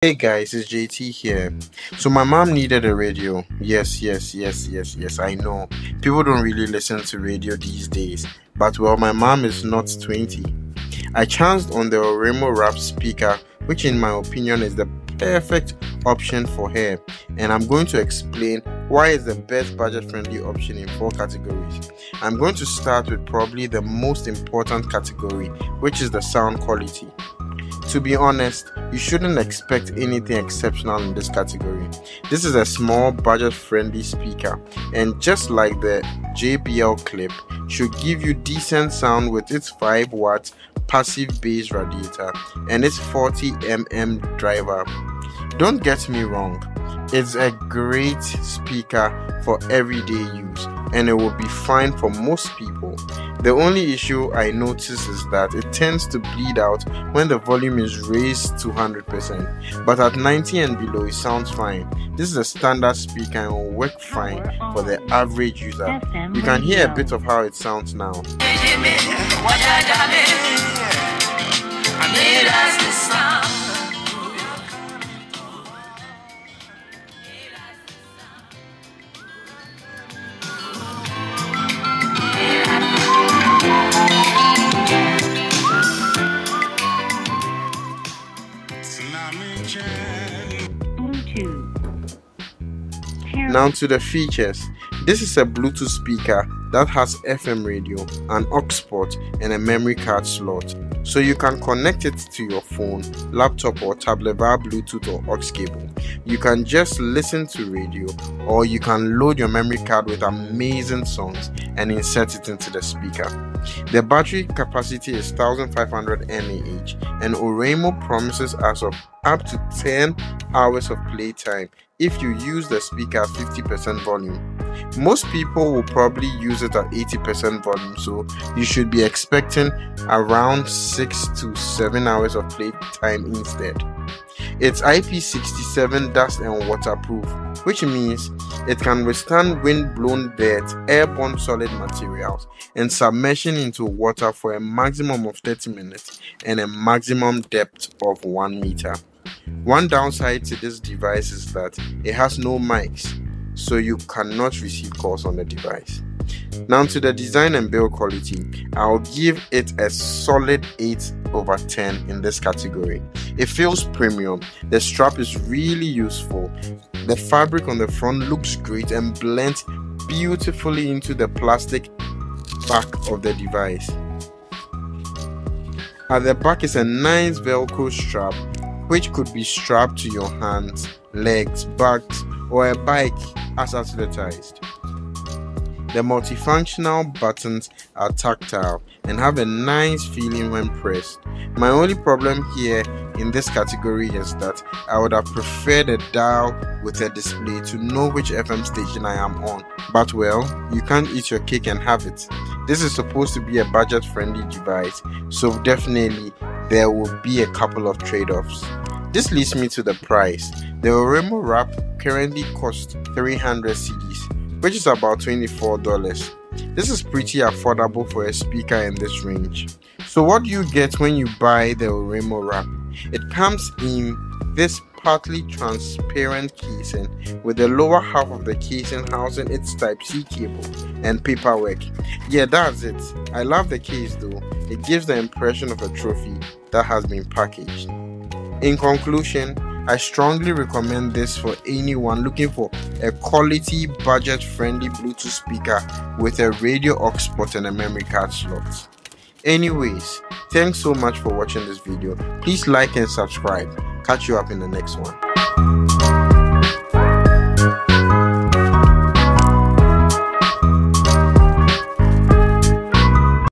Hey guys, it's JT here. So my mom needed a radio. Yes, I know. People don't really listen to radio these days. But well, my mom is not 20. I chanced on the Oremo Rap speaker, which in my opinion is the perfect option for her. And I'm going to explain why it's the best budget-friendly option in 4 categories. I'm going to start with probably the most important category, which is the sound quality. To be honest, you shouldn't expect anything exceptional in this category. This is a small budget-friendly speaker, and just like the JBL Clip, should give you decent sound with its 5-watt passive bass radiator and its 40mm driver. Don't get me wrong, it's a great speaker for everyday use, and it will be fine for most people. The only issue I notice is that it tends to bleed out when the volume is raised to 100%, but at 90 and below it sounds fine. This is a standard speaker and will work fine for the average user. You can hear a bit of how it sounds now. Now to the features. This is a Bluetooth speaker that has FM radio, an aux port, and a memory card slot. So you can connect it to your phone, laptop or tablet via Bluetooth or aux cable. You can just listen to radio, or you can load your memory card with amazing songs and insert it into the speaker. The battery capacity is 1500 mAh, and Oremo promises us of up to 10 hours of playtime if you use the speaker at 50% volume. Most people will probably use it at 80% volume, so you should be expecting around 6 to 7 hours of playtime instead. It's IP67 dust and waterproof, which means it can withstand wind-blown dirt, airborne solid materials, and submersion into water for a maximum of 30 minutes and a maximum depth of 1 meter. One downside to this device is that it has no mics, so you cannot receive calls on the device. Now to the design and build quality, I'll give it a solid 8/10 in this category. It feels premium, the strap is really useful, the fabric on the front looks great and blends beautifully into the plastic back of the device. At the back is a nice Velcro strap which could be strapped to your hands, legs, backs, or a bike as advertised. The multifunctional buttons are tactile and have a nice feeling when pressed. My only problem here in this category is that I would have preferred a dial with a display to know which FM station I am on. But well, you can't eat your cake and have it. This is supposed to be a budget-friendly device, so definitely there will be a couple of trade-offs. This leads me to the price. The Oremo Rap currently costs 300 cedis, which is about $24. This is pretty affordable for a speaker in this range. So what do you get when you buy the Oremo Rap? It comes in this partly transparent casing with the lower half of the casing housing its Type-C cable and paperwork. Yeah, that's it. I love the case though. It gives the impression of a trophy that has been packaged. In conclusion, I strongly recommend this for anyone looking for a quality, budget-friendly Bluetooth speaker with a radio aux port and a memory card slot. Anyways, thanks so much for watching this video. Please like and subscribe. Catch you up in the next one.